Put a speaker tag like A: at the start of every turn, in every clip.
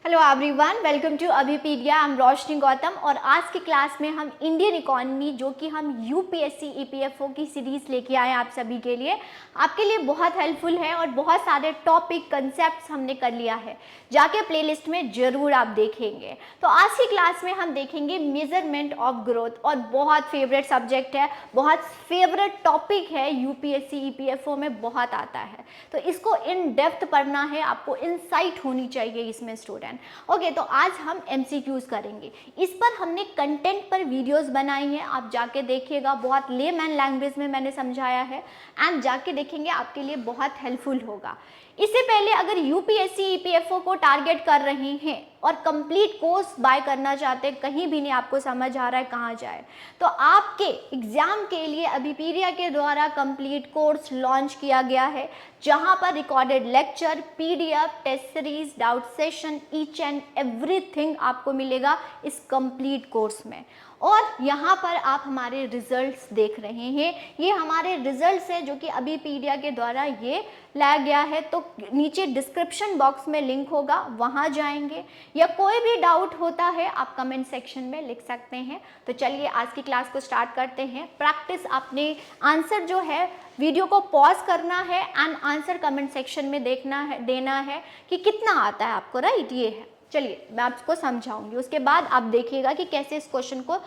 A: Hello everyone, welcome to Abhipedia. I am Roshni Gautam और आज की क्लास में हम इंडियन इकोनॉमी जो कि हम यूपीएससी ईपीएफओ की सीरीज़ लेके आए हैं आप सभी के लिए, आपके लिए बहुत हेल्पफुल है और बहुत सारे टॉपिक कंसेप्ट्स हमने कर लिया है, जाके प्लेलिस्ट में ज़रूर आप देखेंगे। तो आज की क्लास में हम देखेंगे मेजरमेंट ऑफ ग्रोथ और बहुत फेवरेट सब्जेक्ट है, बहुत फेवरेट टॉपिक है, यूपीएससी ईपीएफओ में बहुत आता है। तो इसको इन डेप्थ पढ़ना है, आपको इनसाइट होनी चाहिए इसमें स्टूडेंट। ओके, तो आज हम एमसीक्यूज करेंगे। इस पर हमने कंटेंट पर वीडियोस बनाई हैं, आप जाके देखिएगा, बहुत लेमैन लैंग्वेज में मैंने समझाया है एंड जाके देखेंगे, आपके लिए बहुत हेल्पफुल होगा। इससे पहले अगर यूपीएससी ईपीएफओ को टारगेट कर रहे हैं और कंप्लीट कोर्स बाय करना चाहते हैं, कहीं भी नहीं आपको समझ आ रहा है कहाँ जाए, तो आपके एग्जाम के लिए अभिपीडिया के द्वारा कंप्लीट कोर्स लॉन्च किया गया है, जहां पर recorded lecture, PDF, test series, doubt session, each and everything आपको मिलेगा इस कंप्लीट कोर्स में। और यहाँ पर आप हमारे रिजल्ट्स देख रहे हैं, ये हमारे रिजल्ट्स है जो कि अभिपीडिया के द्वारा ये लाया गया है। तो नीचे डिस्क्रिप्शन बॉक्स में लिंक होगा, वहाँ जाएंगे, या कोई भी डाउट होता है आप कमेंट सेक्शन में लिख सकते हैं। तो चलिए आज की क्लास को स्टार्ट करते हैं। प्रैक्टिस आपने आंसर जो है वीडियो को पॉज करना है एंड आंसर कमेंट सेक्शन में देना है कि कितना आता है आपको, राइट। ये है, चलिए मैं आपको समझाऊंगी, उसके बाद आप देखिएगा कि कैसे इस क्वेश्चन को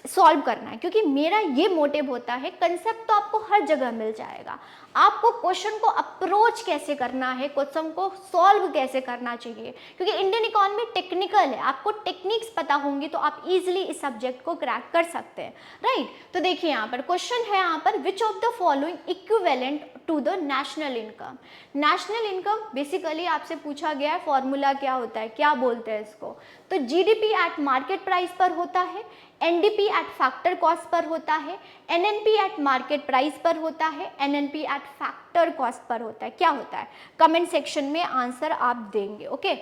A: सॉल्व करना है, क्योंकि मेरा ये मोटिव होता है, कंसेप्ट तो आपको हर जगह मिल जाएगा, आपको क्वेश्चन को अप्रोच कैसे करना है, क्वेश्चन को सॉल्व कैसे करना चाहिए, क्योंकि इंडियन इकोनॉमी टेक्निकल है, आपको टेक्निक्स पता होंगी तो आप इजीली इस सब्जेक्ट को क्रैक कर सकते हैं, राइट। तो देखिए यहाँ पर क्वेश्चन है, यहाँ पर which of the following equivalent to the national income. National income basically आपसे पूछा गया है, फॉर्मूला क्या होता है, क्या बोलते हैं इसको, तो जीडीपी एट मार्केट प्राइस पर होता है, NDP at factor cost per होता है, एनएनपी एट मार्केट प्राइस पर होता है, NNP eight factor cost per होता है। क्या होता है कमेंट सेक्शन में आंसर आप देंगे। ओके,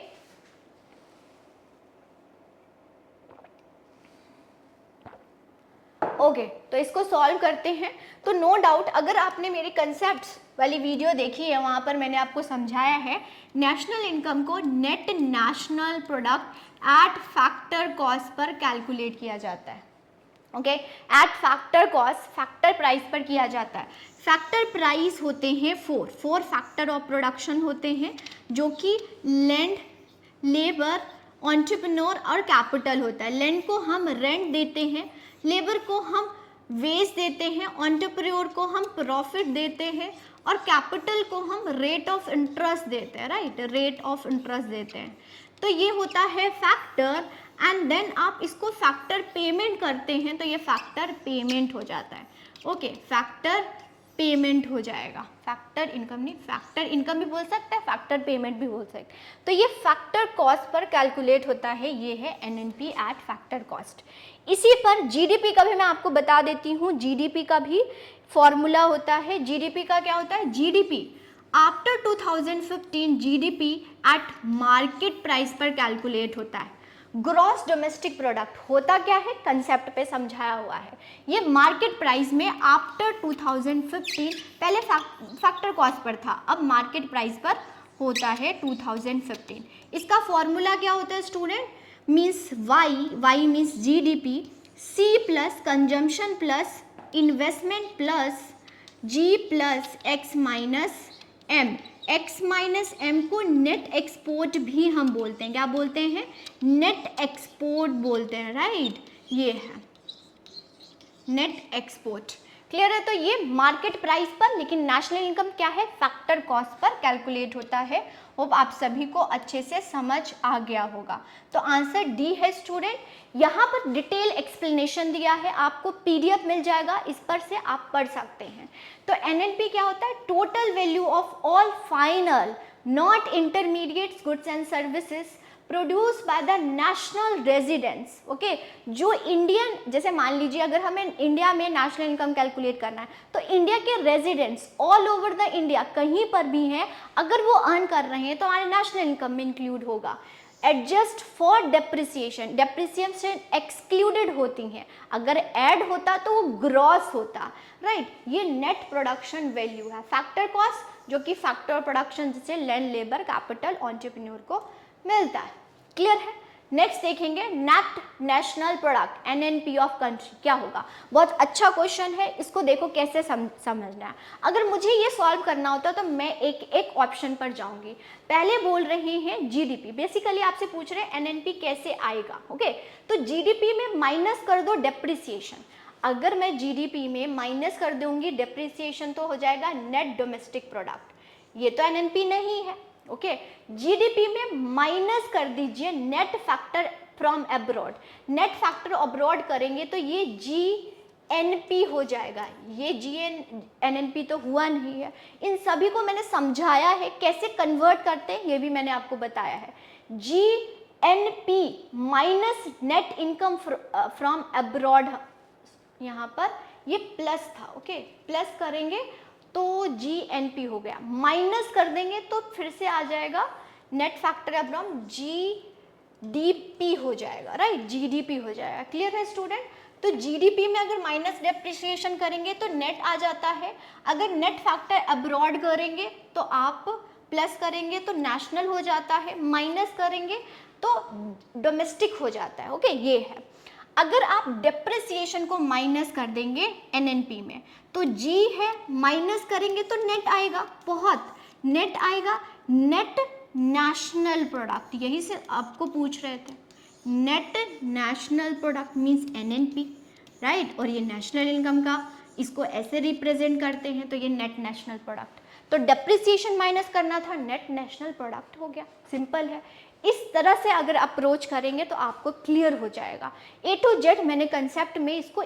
A: ओके, तो इसको सॉल्व करते हैं। तो नो डाउट अगर आपने मेरी कंसेप्ट्स वाली वीडियो देखी है, वहाँ पर मैंने आपको समझाया है नेशनल इनकम को net national product at factor cost per calculate किया जाता है। Okay, eight factor cost, factor price पर किया जाता है। फैक्टर प्राइस होते हैं फोर फैक्टर ऑफ प्रोडक्शन होते हैं, जो कि लैंड, लेबर, एंटरप्रेन्योर और कैपिटल होता है। लैंड को हम रेंट देते हैं, लेबर को हम वेज देते हैं, एंटरप्रेन्योर को हम प्रॉफिट देते हैं और कैपिटल को हम रेट ऑफ इंटरेस्ट देते हैं, राइट, रेट ऑफ इंटरेस्ट देते हैं। तो ये होता है फैक्टर एंड देन आप इसको फैक्टर पेमेंट करते हैं, तो ये फैक्टर पेमेंट हो जाता है। ओके, फैक्टर पेमेंट हो जाएगा, फैक्टर इनकम नहीं, फैक्टर इनकम भी बोल सकते हैं, फैक्टर पेमेंट भी बोल सकते हैं। तो ये फैक्टर कॉस्ट पर कैलकुलेट होता है, ये है एनएनपी एट फैक्टर कॉस्ट। इसी पर जीडीपी का भी मैं आपको बता देती हूँ, जीडीपी का भी फॉर्मूला होता है। जीडीपी का क्या होता है, GDP after 2015 GDP at market price पर कैलकुलेट होता है। ग्रॉस डोमेस्टिक प्रोडक्ट होता क्या है, कंसेप्ट पे समझाया हुआ है। ये मार्केट प्राइस में आफ्टर 2015, पहले फैक्टर कॉस्ट पर था, अब मार्केट प्राइस पर होता है 2015। इसका फॉर्मूला क्या होता है student, means Y means GDP, C plus consumption plus investment plus G plus X minus M. X minus M को नेट एक्सपोर्ट भी हम बोलते हैं, क्या बोलते हैं, नेट एक्सपोर्ट बोलते हैं, राइट। ये है नेट एक्सपोर्ट, क्लियर है। तो ये मार्केट प्राइस पर, लेकिन नेशनल इनकम क्या है, फैक्टर कॉस्ट पर कैलकुलेट होता है। होप आप सभी को अच्छे से समझ आ गया होगा। तो आंसर डी है स्टूडेंट। यहाँ पर डिटेल एक्सप्लेनेशन दिया है, आपको पीडीएफ मिल जाएगा, इस पर से आप पढ़ सकते हैं। तो एनएनपी क्या होता है, total value of all final not intermediate goods and services produce by the national residents. Okay, जो इंडियन, जैसे मान लीजिए अगर हमें इंडिया में नेशनल इनकम कैलकुलेट करना है, तो इंडिया के residents all over the India कहीं पर भी हैं, अगर वो अर्न कर रहे हैं तो हमारे नेशनल इनकम में इंक्लूड होगा। Adjust for depreciation, depreciation excluded होती हैं, अगर ऐड होता तो वो ग्रॉस होता, राइट। ये नेट प्रोडक्शन वैल्यू है। फैक्टर कॉस्ट जो कि फैक्टर प्रोडक्शन जैसे लैंड, लेबर, कैपिटल, एंटरप्रेन्योर को मिलता है। क्लियर है। नेक्स्ट देखेंगे net national product NNP of country क्या होगा। बहुत अच्छा क्वेश्चन है, इसको देखो कैसे समझना है। अगर मुझे ये सॉल्व करना होता तो मैं एक एक ऑप्शन पर जाऊंगी। पहले बोल रहे हैं जीडीपी, बेसिकली आपसे पूछ रहे हैं एनएनपी कैसे आएगा। ओके, तो जीडीपी में माइनस कर दो डेप्रिसिएशन। अगर मैं जीडीपी में माइनस कर दूंगी डेप्रिसिएशन तो हो जाएगा नेट डोमेस्टिक प्रोडक्ट, ये तो एनएनपी नहीं है। ओके, जीडीपी में माइनस कर दीजिए net factor from abroad. Net factor abroad करेंगे तो ये जीएनपी हो जाएगा, ये जीएनएनपी तो हुआ नहीं है। इन सभी को मैंने समझाया है कैसे कन्वर्ट करते हैं, ये भी मैंने आपको बताया है। GNP minus net income from abroad, यहाँ पर ये प्लस था। ओके, प्लस करेंगे तो जीएनपी हो गया, माइनस कर देंगे तो फिर से आ जाएगा नेट फैक्टर अब्रॉड जीडीपी हो जाएगा, राइट, जीडीपी हो जाएगा। क्लियर है स्टूडेंट। तो जीडीपी में अगर माइनस डेप्रिसिएशन करेंगे तो नेट आ जाता है, अगर नेट फैक्टर अब्रॉड करेंगे तो आप प्लस करेंगे तो नेशनल हो जाता है, माइनस करेंगे तो डोमेस्टिक हो जाता है। ओके, ये है। अगर आप डेप्रिसिएशन को माइनस कर देंगे एनएनपी में तो जी है, माइनस करेंगे तो नेट आएगा, बहुत नेट आएगा, नेट नेशनल प्रोडक्ट, यही से आपको पूछ रहे थे। Net national product means NNP, right, और ये नेशनल इनकम का इसको ऐसे रिप्रेजेंट करते हैं तो ये नेट नेशनल प्रोडक्ट। तो डेप्रिसिएशन माइनस करना था, नेट नेशनल प्रोडक्ट हो गया, सिंपल है। इस तरह से अगर अप्रोच करेंगे तो आपको क्लियर हो जाएगा। ए टू जेड मैंने कंसेप्ट में इसको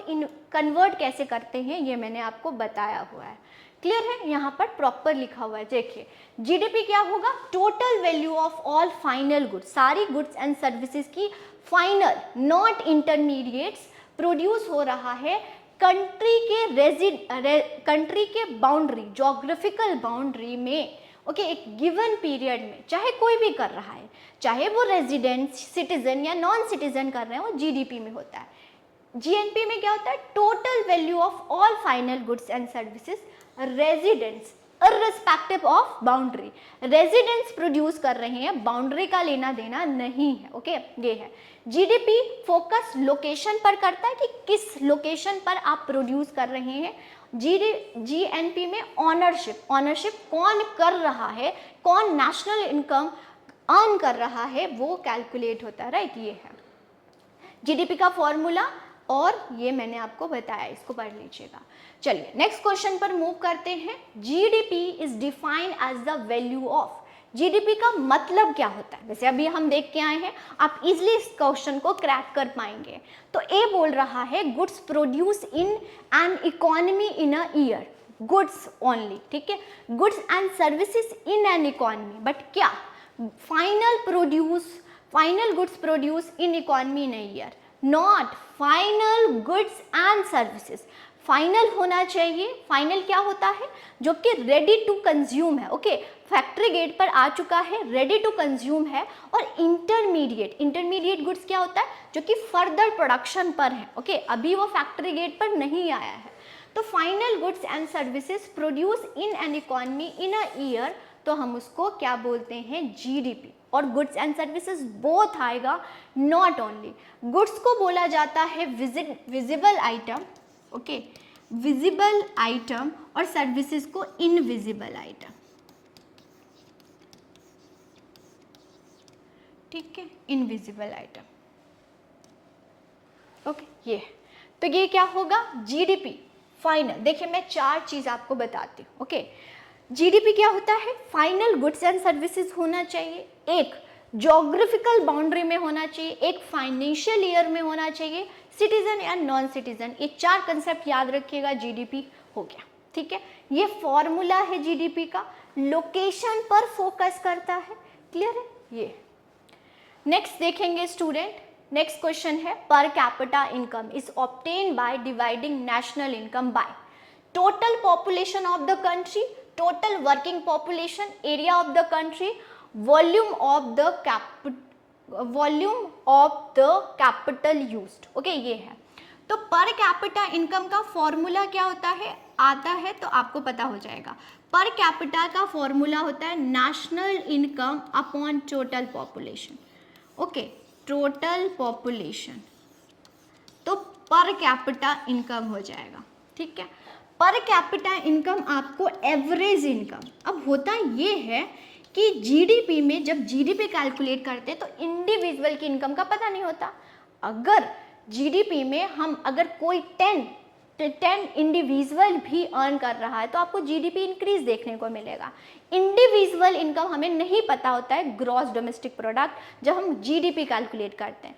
A: कन्वर्ट कैसे करते हैं ये मैंने आपको बताया हुआ है। क्लियर है, यहाँ पर प्रॉपर लिखा हुआ है। देखिए जीडीपी क्या होगा, total value of all final goods, सारी गुड्स एंड सर्विसेज की फाइनल नॉट इंटरमीडिएट्स प्रोड्यूस हो रहा है कंट्री के बाउंड्री, जोग्राफिकल बाउंड्री में। ओके, एक गिवन पीरियड में, चाहे कोई भी कर रहा है, चाहे वो रेजिडेंट, सिटीजन या नॉन सिटीजन कर रहे हैं, वो जीडीपी में होता है। जीएनपी में क्या होता है, total value of all final goods and services residents irrespective of boundary. Residents produce कर रहे हैं, बाउंड्री का लेना देना नहीं है। ओके, ये है। जीडीपी फोकस लोकेशन पर करता है कि किस लोकेशन पर आप प्रोड्यूस कर रहे हैं। जीएनपी में ऑनरशिप, ऑनरशिप कौन कर रहा है, कौन नेशनल इनकम अर्न कर रहा है, वो कैलकुलेट होता है, राइट, ये है जीडीपी का फॉर्मूला, और ये मैंने आपको बताया, इसको पढ़ लीजिएगा। चलिए नेक्स्ट क्वेश्चन पर मूव करते हैं। GDP is defined as the value of, GDP का मतलब क्या होता है, जैसे अभी हम देख के आए हैं, आप इजिली इस क्वेश्चन को क्रैक कर पाएंगे। तो ए बोल रहा है goods produce in an economy in a year, goods only, ठीक है, goods and services in an economy, but क्या final goods produce in economy in a year, not final goods and services. Final होना चाहिए, final क्या होता है, जो कि रेडी टू कंज्यूम है। ओके, फैक्ट्री गेट पर आ चुका है, रेडी टू कंज्यूम है। और इंटरमीडिएट गुड्स क्या होता है, जो कि फर्दर प्रोडक्शन पर है। ओके, अभी वो फैक्ट्री गेट पर नहीं आया है। तो final goods and services produce in an economy in a year, तो हम उसको क्या बोलते हैं, जीडीपी। और गुड्स एंड सर्विसेज बोथ आएगा, नॉट ओनली। गुड्स को बोला जाता है visible item, okay, visible item, और सर्विसेज को इनविजिबल आइटम, ठीक है, इनविजिबल आइटम। ओके, ये है। तो ये क्या होगा, जीडीपी फाइनल। देखिए मैं चार चीज आपको बताती हूँ। ओके, जीडीपी क्या होता है, फाइनल गुड्स एंड सर्विसेज होना चाहिए, एक जोग्राफिकल बाउंड्री में होना चाहिए, एक फाइनेंशियल ईयर में होना चाहिए, सिटीजन या नॉन सिटीजन। ये चार कंसेप्ट याद रखिएगा, जीडीपी हो गया, ठीक है। ये फॉर्मूला है जीडीपी का, लोकेशन पर फोकस करता है। क्लियर है, ये। नेक्स्ट देखेंगे स्टूडेंट, नेक्स्ट क्वेश्चन है, per capita income is obtain by dividing national income by total population of the country, total working population, area of the country, volume of the capital used. Okay, ये है। तो per capita income का formula क्या होता है, आता है तो आपको पता हो जाएगा। पर कैपिटा का फॉर्मूला होता है national income upon total population. Okay, total population, तो पर कैपिटा इनकम हो जाएगा, ठीक है। पर कैपिटा इनकम आपको एवरेज इनकम, अब होता ये है कि जीडीपी में जब जीडीपी कैलकुलेट करते हैं तो इंडिविजुअल की इनकम का पता नहीं होता। अगर जीडीपी में हम अगर कोई 10 इंडिविजुअल भी अर्न कर रहा है तो आपको जीडीपी इंक्रीज देखने को मिलेगा। इंडिविजुअल इनकम हमें नहीं पता होता है, ग्रॉस डोमेस्टिक प्रोडक्ट, जब हम जीडीपी कैलकुलेट करते हैं।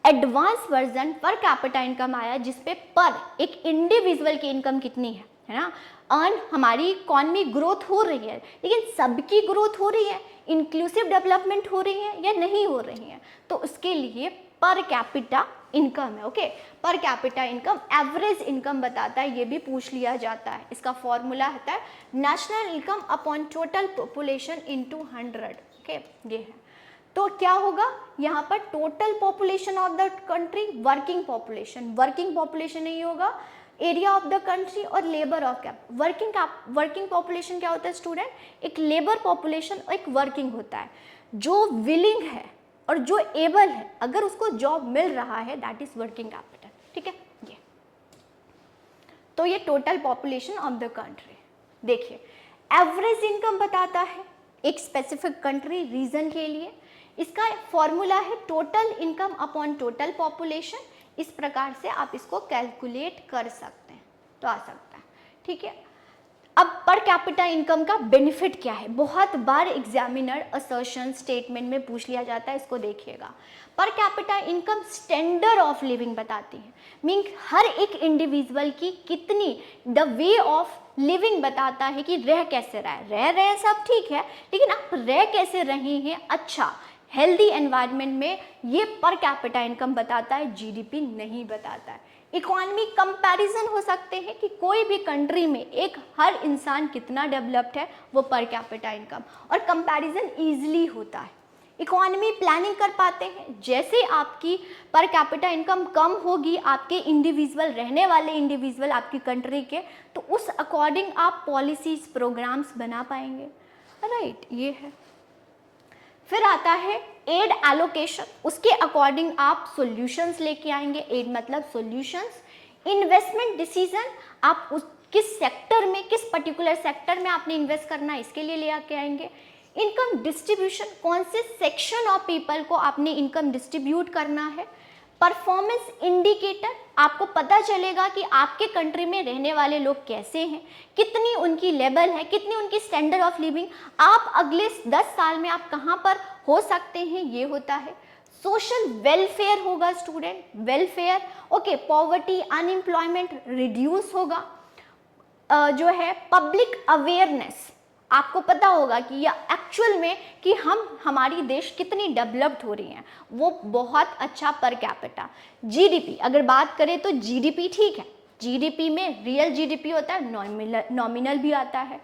A: Advance version per capita income आया जिसपे पर एक इंडिविजुअल की इनकम कितनी है ना, अर्न, हमारी इकॉनमी ग्रोथ हो रही है, लेकिन सबकी ग्रोथ हो रही है, इंक्लूसिव डेवलपमेंट हो रही है या नहीं हो रही है, तो उसके लिए पर कैपिटा इनकम है। Okay, per capita income average income बताता है, ये भी पूछ लिया जाता है। इसका फॉर्मूला होता है national income upon total population into 100। Okay, ये है। तो क्या होगा यहाँ पर, total population of the country, working population नहीं होगा, एरिया ऑफ द कंट्री और labour of cap. Working population क्या होता है स्टूडेंट, एक लेबर पॉपुलेशन और एक वर्किंग होता है। जो विलिंग है और जो एबल है, अगर उसको जॉब मिल रहा है, दैट इज वर्किंग कैपिटल, ठीक है। ये तो ये total population of the country. देखिए, एवरेज इनकम बताता है एक स्पेसिफिक कंट्री रीजन के लिए। इसका फॉर्मूला है total income upon total population. इस प्रकार से आप इसको कैलकुलेट कर सकते हैं, तो आ सकता है, ठीक है। अब पर कैपिटा इनकम का बेनिफिट क्या है, बहुत बार एग्जामिनर असर्शन स्टेटमेंट में पूछ लिया जाता है, इसको देखिएगा। Per capita income standard of living बताती है, मीन हर एक इंडिविजुअल की कितनी, द वे ऑफ लिविंग बताता है कि रह कैसे रहा है, रह रहे सब ठीक है, लेकिन आप रह कैसे रहे हैं अच्छा हेल्दी एनवायरनमेंट में, ये पर कैपिटा इनकम बताता है, जीडीपी नहीं बताता है। इकोनॉमी कंपैरिजन हो सकते हैं कि कोई भी कंट्री में एक हर इंसान कितना डेवलप्ड है, वो पर कैपिटा इनकम, और कंपैरिजन इजीली होता है। इकोनॉमी प्लानिंग कर पाते हैं, जैसे आपकी पर कैपिटा इनकम कम होगी, आपके इंडिविजुअल रहने वाले इंडिविजुअल आपकी कंट्री के, तो उस अकॉर्डिंग आप पॉलिसीज प्रोग्राम्स बना पाएंगे, राइट। ये है। फिर आता है एड एलोकेशन, उसके अकॉर्डिंग आप सॉल्यूशंस लेके आएंगे। एड मतलब सॉल्यूशंस। इन्वेस्टमेंट डिसीजन, आप उस किस सेक्टर में, किस पर्टिकुलर सेक्टर में आपने इन्वेस्ट करना है, इसके लिए ले आके आएंगे। इनकम डिस्ट्रीब्यूशन, कौन से सेक्शन ऑफ पीपल को आपने इनकम डिस्ट्रीब्यूट करना है। परफॉर्मेंस इंडिकेटर, आपको पता चलेगा कि आपके कंट्री में रहने वाले लोग कैसे हैं, कितनी उनकी लेवल है, कितनी उनकी स्टैंडर्ड ऑफ लिविंग, आप अगले 10 साल में आप कहाँ पर हो सकते हैं, ये होता है। सोशल वेलफेयर होगा student, welfare, okay. Poverty, unemployment reduce होगा। जो है पब्लिक अवेयरनेस, आपको पता होगा कि या एक्चुअल में कि हमारी देश कितनी डेवलप्ड हो रही है, वो बहुत अच्छा पर कैपिटा। जीडीपी अगर बात करें तो जीडीपी ठीक है, जीडीपी में रियल जीडीपी होता है, नॉमिनल भी आता है।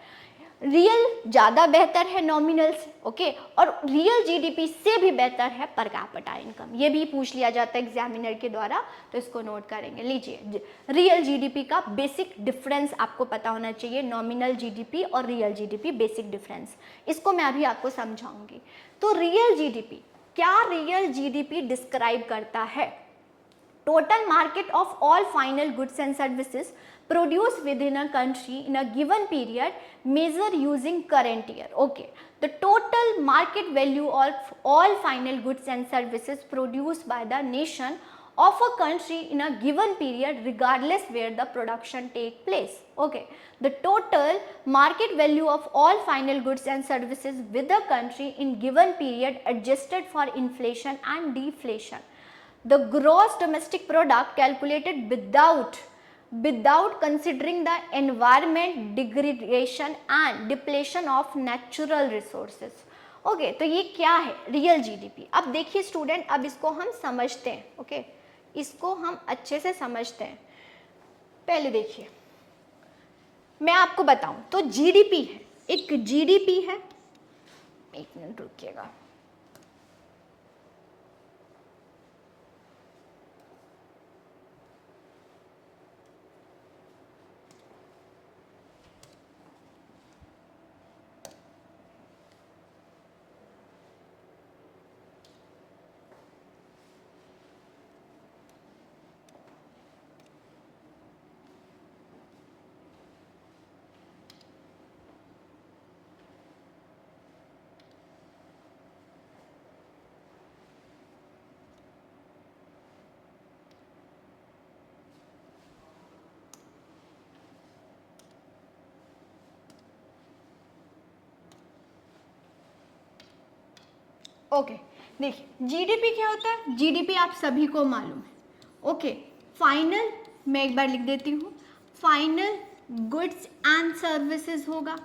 A: रियल ज़्यादा बेहतर है नॉमिनल से, ओके, और रियल जीडीपी से भी बेहतर है पर कैपिटा इनकम। ये भी पूछ लिया जाता है एग्जामिनर के द्वारा, तो इसको नोट करेंगे। लीजिए, रियल जीडीपी का बेसिक डिफरेंस आपको पता होना चाहिए, नॉमिनल जीडीपी और रियल जीडीपी, बेसिक डिफरेंस, इसको मैं अभी आपको समझाऊंगी। तो रियल जीडीपी, क्या रियल जीडीपी डिस्क्राइब करता है, total market of all final goods and services produced within a country in a given period measure using current year. Okay, the total market value of all final goods and services produced by the nation of a country in a given period regardless where the production take place. Okay, the total market value of all final goods and services with the country in given period adjusted for inflation and deflation. The gross domestic product calculated without considering the environment degradation and depletion of natural resources. Okay, तो ये क्या है real GDP. अब देखिए student, अब इसको हम समझते हैं, ओके, इसको हम अच्छे से समझते हैं। पहले देखिए, मैं आपको बताऊं तो जीडीपी है, एक जीडीपी है, एक मिनट रुकिएगा, ओके देखिए जीडीपी क्या होता है, जीडीपी आप सभी को मालूम है। ओके फाइनल, मैं एक बार लिख देती हूँ, फाइनल गुड्स एंड सर्विसेज होगा,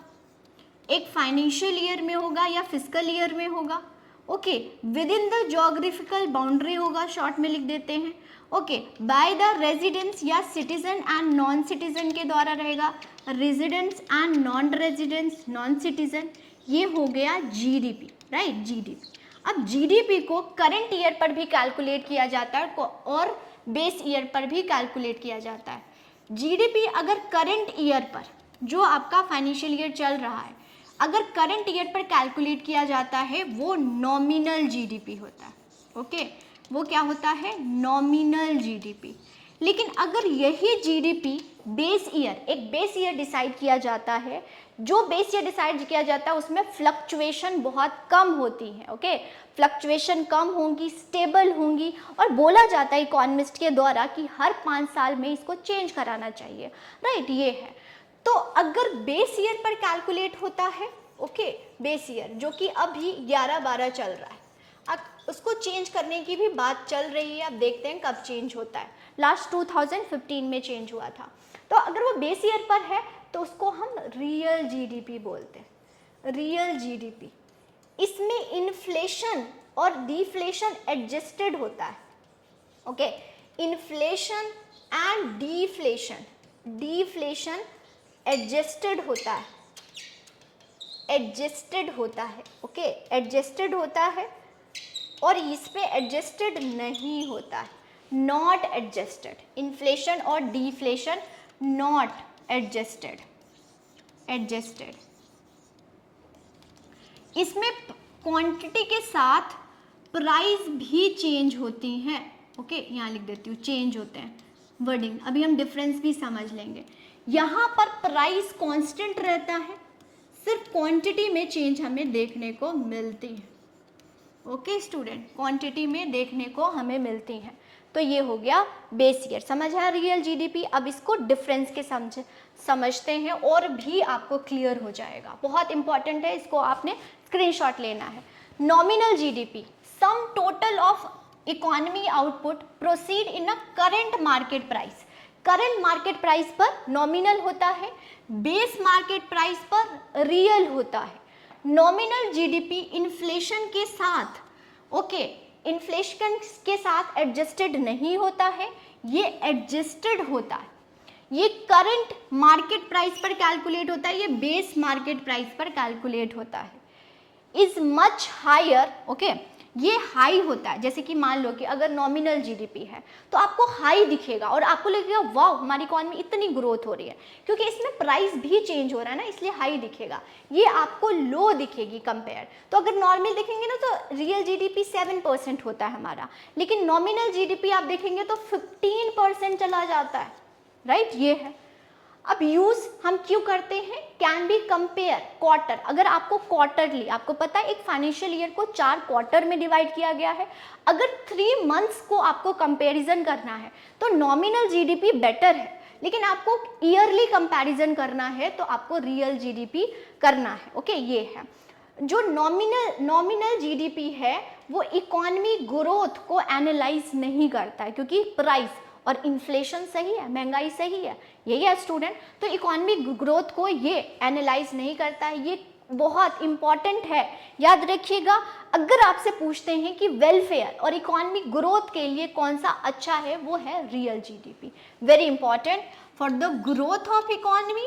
A: एक फाइनेंशियल ईयर में होगा या फिजिकल ईयर में होगा। Okay with in the geographical boundary होगा, शॉर्ट में लिख देते हैं। ओके बाय द रेजिडेंट्स या सिटीजन एंड नॉन सिटीजन के द्वारा रहेगा, residents and non residents, non citizen, ये हो गया जीडीपी, राइट जीडीपी। अब जीडीपी को करंट ईयर पर भी कैलकुलेट किया जाता है और बेस ईयर पर भी कैलकुलेट किया जाता है। जीडीपी अगर करंट ईयर पर, जो आपका फाइनेंशियल ईयर चल रहा है, अगर करंट ईयर पर कैलकुलेट किया जाता है वो नॉमिनल जीडीपी होता है। ओके वो क्या होता है, नॉमिनल जीडीपी। लेकिन अगर यही जीडीपी बेस ईयर, एक बेस ईयर डिसाइड किया जाता है, जो बेस ईयर डिसाइड किया जाता है उसमें फ्लक्चुएशन बहुत कम होती है। ओके फ्लक्चुएशन कम होंगी, स्टेबल होंगी, और बोला जाता है इकोनॉमिस्ट के द्वारा कि हर 5 साल में इसको चेंज कराना चाहिए, राइट ये है। तो अगर बेस ईयर पर कैलकुलेट होता है, ओके बेस ईयर जो कि अभी 11-12 चल रहा है, अब उसको चेंज करने की भी बात चल रही है, अब देखते हैं कब चेंज होता है। लास्ट 2015 में चेंज हुआ था। तो अगर वो बेस ईयर पर है तो उसको हम रियल जीडीपी बोलते हैं, रियल जीडीपी। इसमें इन्फ्लेशन और डिफ्लेशन एडजस्टेड होता है। Okay inflation and deflation, deflation adjusted होता है, एडजस्टेड होता है। ओके एडजस्टेड होता है, और इस पे एडजस्टेड नहीं होता है, नॉट एडजस्टेड। इन्फ्लेशन और डिफ्लेशन नॉट एडजस्टेड, एडजस्टेड। इसमें क्वांटिटी के साथ प्राइस भी चेंज होती हैं। ओके यहाँ लिख देती हूँ, चेंज होते हैं वर्डिंग, अभी हम डिफरेंस भी समझ लेंगे। यहाँ पर प्राइस कांस्टेंट रहता है, सिर्फ क्वांटिटी में चेंज हमें देखने को मिलती है। ओके स्टूडेंट क्वांटिटी में देखने को हमें मिलती हैं। तो ये हो गया बेस ईयर, समझ आया रियल जीडीपी। अब इसको डिफरेंस के समझते हैं और भी आपको क्लियर हो जाएगा, बहुत इंपॉर्टेंट है, इसको आपने स्क्रीनशॉट लेना है। Nominal GDP, sum total of economy output proceed in a current market price. Current market price पर नॉमिनल होता है, बेस मार्केट प्राइस पर रियल होता है। नॉमिनल जीडीपी इन्फ्लेशन के साथ, ओके इन्फ्लेशन के साथ एडजस्टेड नहीं होता है, ये एडजस्टेड होता है। ये करंट मार्केट प्राइस पर कैलकुलेट होता है, ये बेस मार्केट प्राइस पर कैलकुलेट होता है। इज मच हायर, ओके ये हाई होता है। जैसे कि मान लो कि अगर नॉमिनल जीडीपी है तो आपको हाई दिखेगा और आपको लगेगा वाह हमारी इकॉनमी इतनी ग्रोथ हो रही है, क्योंकि इसमें प्राइस भी चेंज हो रहा है ना, इसलिए हाई दिखेगा। ये आपको लो दिखेगी कंपेयर। तो अगर नॉर्मल देखेंगे ना तो रियल जीडीपी 7% होता है हमारा, लेकिन नॉमिनल जीडीपी आप देखेंगे तो 15% चला जाता है, राइट ये है। अब यूज हम क्यों करते हैं, कैन बी कंपेयर क्वार्टर। अगर आपको क्वार्टरली, आपको पता है एक फाइनेंशियल ईयर को 4 क्वार्टर में डिवाइड किया गया है, अगर 3 मंथ्स को आपको कंपैरिजन करना है तो नॉमिनल जीडीपी बेटर है, लेकिन आपको ईयरली कंपैरिजन करना है तो आपको रियल जीडीपी करना है। ओके ये है जो नॉमिनल जीडीपी है, वो इकोनॉमी ग्रोथ को एनालाइज नहीं करता है, क्योंकि प्राइस और इन्फ्लेशन सही है, महंगाई सही है, यही है स्टूडेंट। तो इकोनॉमिक ग्रोथ को ये एनालाइज नहीं करता है, ये बहुत इंपॉर्टेंट है, याद रखिएगा। अगर आपसे पूछते हैं कि वेलफेयर और इकोनॉमिक ग्रोथ के लिए कौन सा अच्छा है, वो है real GDP. Very important for the growth of economy,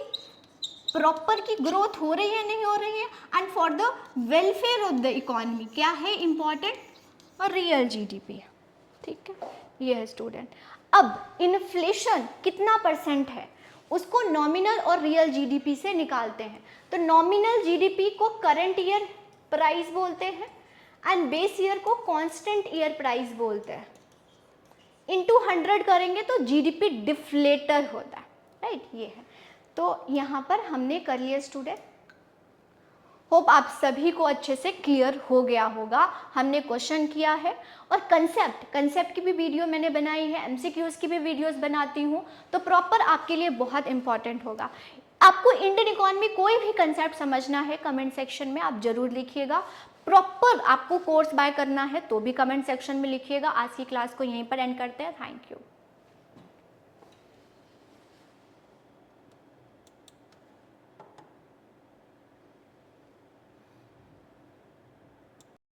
A: proper की ग्रोथ हो रही है नहीं हो रही है, and for the welfare of the economy क्या है इंपॉर्टेंट, और रियल जीडीपी। ठीक है ये है स्टूडेंट। अब इन्फ्लेशन कितना परसेंट है उसको नॉमिनल और रियल जीडीपी से निकालते हैं। तो नॉमिनल जीडीपी को करंट ईयर प्राइस बोलते हैं एंड बेस ईयर को कांस्टेंट ईयर प्राइस बोलते हैं। इनटू 100 करेंगे तो जीडीपी डिफ्लेटर होता है, राइट ये है। तो यहाँ पर हमने कर लिया स्टूडेंट। होप आप सभी को अच्छे से क्लियर हो गया होगा। हमने क्वेश्चन किया है और कंसेप्ट की भी वीडियो मैंने बनाई है, एमसीक्यूज की भी वीडियोस बनाती हूँ, तो प्रॉपर आपके लिए बहुत इंपॉर्टेंट होगा। आपको इंडियन इकोनॉमी कोई भी कंसेप्ट समझना है कमेंट सेक्शन में आप जरूर लिखिएगा। प्रॉपर आपको कोर्स बाय करना है तो भी कमेंट सेक्शन में लिखिएगा। आज की क्लास को यहीं पर एंड करते हैं। Thank you.